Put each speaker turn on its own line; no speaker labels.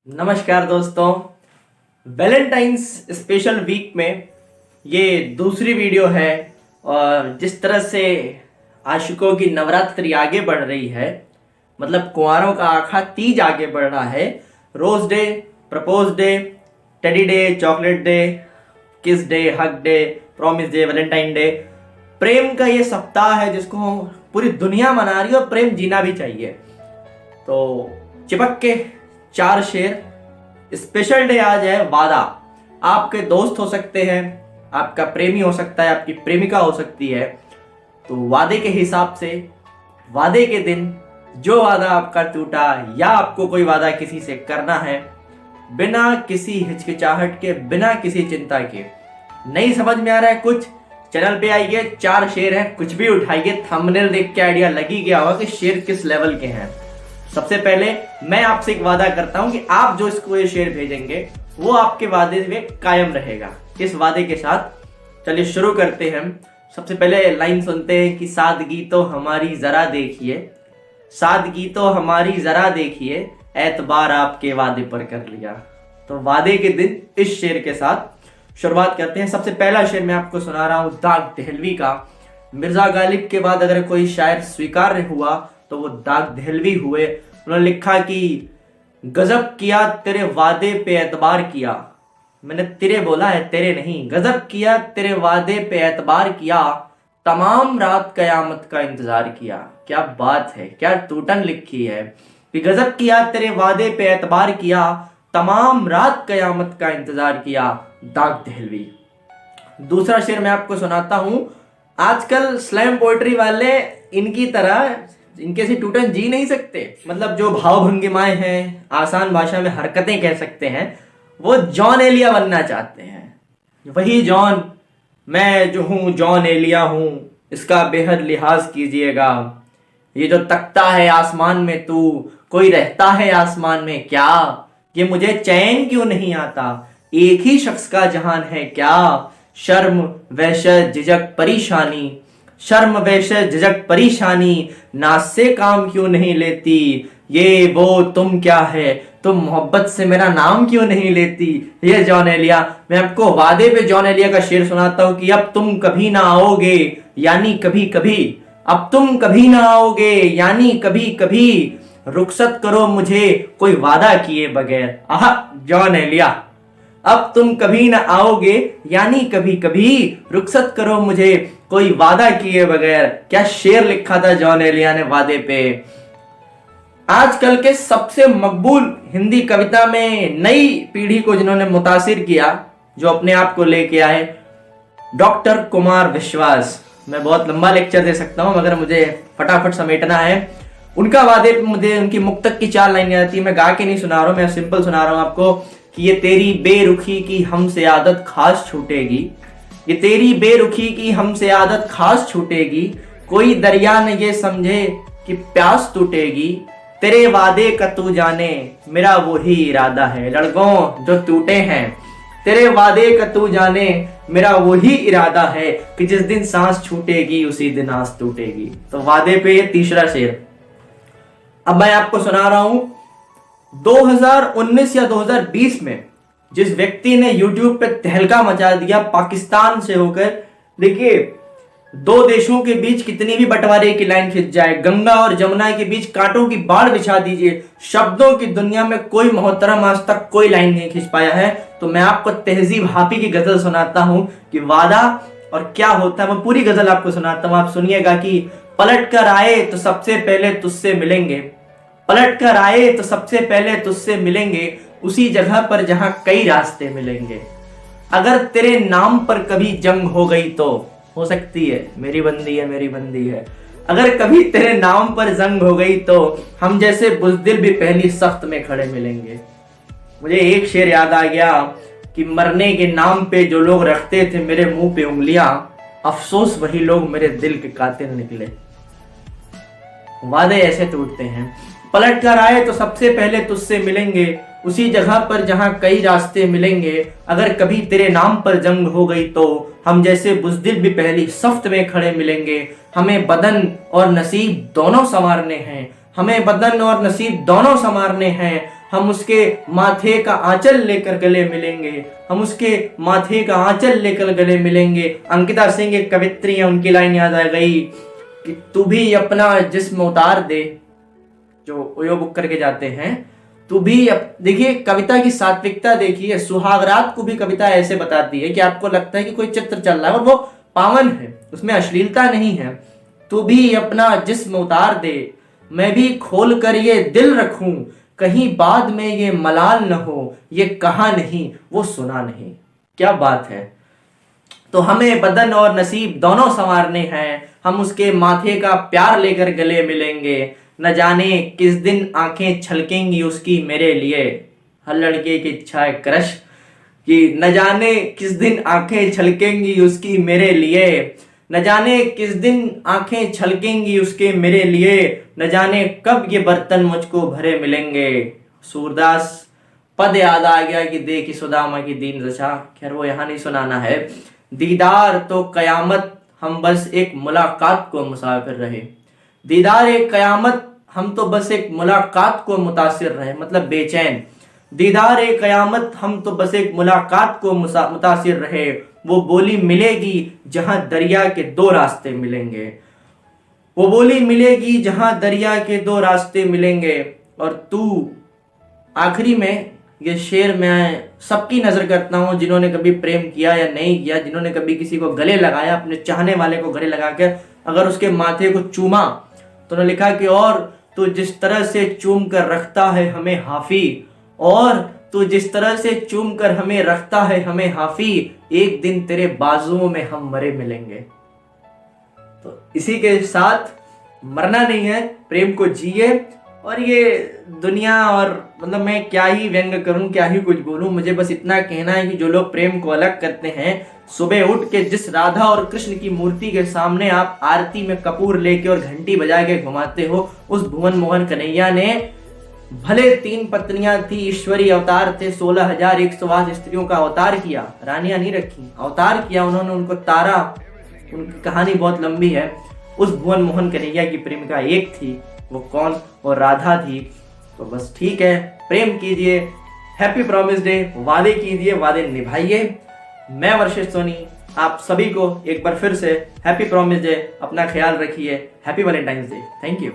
नमस्कार दोस्तों, Valentine's special week में ये दूसरी वीडियो है। और जिस तरह से आशिकों की नवरात्रि आगे बढ़ रही है, मतलब कुंवारों का आखा तीज आगे बढ़ रहा है। Rose day, propose day, teddy day, chocolate day, kiss day, hug day, promise day, Valentine day, प्रेम का ये सप्ताह है जिसको पूरी दुनिया मना रही है और प्रेम जीना भी चाहिए। तो चिपक के 4 शेर। स्पेशल डे आज है वादा। आपके दोस्त हो सकते हैं, आपका प्रेमी हो सकता है, आपकी प्रेमिका हो सकती है। तो वादे के हिसाब से, वादे के दिन जो वादा आपका टूटा या आपको कोई वादा किसी से करना है, बिना किसी हिचकिचाहट के, बिना किसी चिंता के, नहीं समझ में आ रहा है कुछ, चैनल पे आइए, 4 शेर हैं, कुछ भी उठाइए। थंबनेल देख के आइडिया लगी गया होगा कि शेर किस लेवल के हैं। सबसे पहले मैं आपसे एक वादा करता हूं कि आप जो इसको ये शेर भेजेंगे वो आपके वादे में कायम रहेगा। इस वादे के साथ चलिए शुरू करते हैं। सबसे पहले लाइन सुनते हैं कि सादगी तो हमारी जरा देखिए, सादगी तो हमारी जरा देखिए, एतबार आपके वादे पर कर लिया। तो वादे के दिन इस शेर के साथ शुरुआत करते हैं। सबसे पहला शेर मैं आपको सुना रहा हूं दाग दहलवी का। मिर्जा गालिब के बाद अगर कोई शायर स्वीकार्य हुआ तो वो दाग दहलवी हुए। उन्होंने लिखा कि गजब किया तेरे वादे पे एतबार किया, मैंने तेरे बोला है तेरे नहीं, गजब किया तेरे वादे पे एतबार किया, तमाम रात कयामत का इंतजार किया। क्या बात है, क्या टूटन लिखी है कि गजब किया तेरे वादे पे एतबार किया, तमाम रात कयामत का इंतजार किया, दाग दहलवी। दूसरा शेर मैं आपको सुनाता हूं। आजकल स्लैम पोएट्री वाले इनकी तरह, इनके से टूटन जी नहीं सकते। मतलब जो भाव भंगिमाएं हैं, आसान भाषा में हरकतें कह सकते हैं, वो जॉन एलिया बनना चाहते हैं। वही जॉन, मैं जो हूं जॉन एलिया हूं, इसका बेहद लिहाज कीजिएगा। ये जो तकता है आसमान में तू, कोई रहता है आसमान में क्या, ये मुझे चैन क्यों नहीं आता, एक ही शख्स का जहान है क्या, शर्म वहशत झिझक परेशानी, शर्म वहशत झिझक परेशानी, नाज से काम क्यों नहीं लेती, ये वो तुम क्या है, तुम मोहब्बत से मेरा नाम क्यों नहीं लेती। ये जॉन एलिया। मैं आपको वादे पे जॉन एलिया का शेर सुनाता हूं कि अब तुम कभी ना आओगे यानी कभी कभी, अब तुम कभी ना आओगे यानी कभी कभी, रुखसत करो मुझे कोई वादा किए बगैर। आह जॉन एलिया। अब तुम कभी ना आओगे यानी कभी कभी, रुखसत करो मुझे कोई वादा किए बगैर। क्या शेर लिखा था जॉन एलिया ने वादे पे। आजकल के सबसे मकबूल हिंदी कविता में नई पीढ़ी को जिन्होंने मुतासिर किया, जो अपने आप को लेके आए, डॉक्टर कुमार विश्वास। मैं बहुत लंबा लेक्चर दे सकता हूं मगर मुझे फटाफट समेटना है। उनका वादे पे मुझे उनकी मुक्तक की 4 लाइनें आती है। मैं गा के नहीं सुना रहा हूं, मैं सिंपल सुना रहा हूं आपको कि ये तेरी बेरुखी की हमसे आदत खास छूटेगी, ये तेरी बेरुखी की हमसे आदत खास छूटेगी, कोई दरिया न ये समझे कि प्यास टूटेगी, तेरे वादे का तू जाने मेरा वही इरादा है। लड़कों जो टूटे हैं, तेरे वादे का तू जाने मेरा वही इरादा है कि जिस दिन सांस छूटेगी उसी दिन आस टूटेगी। तो वादे पे ये तीसरा शेर। अब मैं आपको सुना रहा हूं 2019 या 2020 में जिस व्यक्ति ने YouTube पे तहलका मचा दिया पाकिस्तान से होकर। देखिए, 2 देशों के बीच कितनी भी बंटवारे की लाइन खिंच जाए, गंगा और जमुना के बीच कांटों की बाढ़ बिछा दीजिए, शब्दों की दुनिया में कोई मोहतरम आज तक कोई लाइन नहीं खिंच पाया है। तो मैं आपको तहजीब हाफी की गजल सुनाता हूं कि वादा और क्या होता है। मैं पूरी गजल आपको सुनाता हूं, आप सुनिएगा कि पलट कर आए तो सबसे पहले तुझसे मिलेंगे, पलट कर आए तो सबसे पहले तुझसे मिलेंगे, उसी जगह पर जहां कई रास्ते मिलेंगे। अगर तेरे नाम पर कभी जंग हो गई तो हो सकती है, मेरी बंदी है मेरी बंदी है, अगर कभी तेरे नाम पर जंग हो गई तो हम जैसे बुज़दिल भी पहली सख्त में खड़े मिलेंगे। मुझे एक शेर याद आ गया कि मरने के नाम पे जो लोग रखते थे मेरे मुंह पे उंगलियां, अफसोस वही लोग मेरे दिल के कातिल निकले। वादे ऐसे टूटते हैं। पलट कर आए तो सबसे पहले तुझसे मिलेंगे, उसी जगह पर जहां कई रास्ते मिलेंगे, अगर कभी तेरे नाम पर जंग हो गई तो हम जैसे बुज़दिल भी पहली सफ्त में खड़े मिलेंगे। हमें बदन और नसीब दोनों संवारने हैं, हमें बदन और नसीब दोनों संवारने हैं, हम उसके माथे का आंचल लेकर गले मिलेंगे, हम उसके माथे का आंचल लेकर गले मिलेंगे। अंकिता सिंह एक कवित्री है, उनकी लाइन याद आ गई कि तू भी अपना जिस्म उतार दे, जो ओयो बुक करके जाते हैं। तू भी देखिए कविता की सात्विकता देखिए, सुहागरात को भी कविता ऐसे बताती है कि आपको लगता है कि कोई चित्र चल रहा है और वो पावन है, उसमें अश्लीलता नहीं है। तू भी अपना जिस्म उतार दे, मैं भी खोल कर ये दिल रखूं, कहीं बाद में ये मलाल न हो, ये कहा नहीं वो सुना नहीं। क्या बात है। तो हमें बदन और नसीब दोनों संवारने हैं, हम उसके माथे का प्यार लेकर गले मिलेंगे। न जाने किस दिन आंखें छलकेंगी उसकी मेरे लिए, हर लड़के की इच्छा है क्रश कि न जाने किस दिन आंखें छलकेंगी उसकी मेरे लिए, न जाने किस दिन आंखें छलकेंगी उसके मेरे लिए, न जाने कब ये बर्तन मुझको भरे मिलेंगे। सूरदास पद याद आ गया कि देखी सुदामा की दीन दशा। खैर वो यहाँ नहीं सुनाना है। दीदार तो कयामत, हम बस एक मुलाकात को मुसाफिर रहे। दीदार एक कयामत, हम तो बस एक मुलाकात को मुतासिर रहे, मतलब बेचैन। दीदार एक कयामत, हम तो बस एक मुलाकात को मुतासिर रहे। वो बोली मिलेगी जहां दरिया के दो रास्ते मिलेंगे, वो बोली मिलेगी जहां दरिया के दो रास्ते मिलेंगे। और तू, आखिरी में ये शेर मैं सबकी नजर करता हूँ जिन्होंने कभी प्रेम किया या नहीं किया, जिन्होंने कभी किसी को गले लगाया, अपने चाहने वाले को गले लगा के अगर उसके माथे को चूमा, तो उन्होंने लिखा कि और तू जिस तरह से चूम कर रखता है हमें हाफी, और तू जिस तरह से चूम कर हमें रखता है हमें हाफी, एक दिन तेरे बाजुओं में हम मरे मिलेंगे। तो इसी के साथ मरना नहीं है, प्रेम को जिए। और ये दुनिया, और मतलब मैं क्या ही व्यंग करूं, क्या ही कुछ बोलूं, मुझे बस इतना कहना है कि जो लोग प्रेम को अलग करते हैं, सुबह उठ के जिस राधा और कृष्ण की मूर्ति के सामने आप आरती में कपूर लेके और घंटी बजा के घुमाते हो, उस भुवन मोहन कन्हैया ने भले 3 पत्नियां थी, ईश्वरी अवतार थे, 16,108 स्त्रियों का अवतार किया, रानियां नहीं रखी, अवतार किया उन्होंने, उनको तारा। उनकी कहानी बहुत लंबी है। उस भुवन मोहन कन्हैया की प्रेमिका एक थी, वो कौन? वो राधा थी। तो बस ठीक है, प्रेम कीजिए, हैप्पी प्रॉमिस डे, वादे कीजिए, वादे निभाइए। मैं वर्षित सोनी आप सभी को एक बार फिर से हैप्पी प्रॉमिस डे, अपना ख्याल रखिए, happy Valentine's day. Thank you.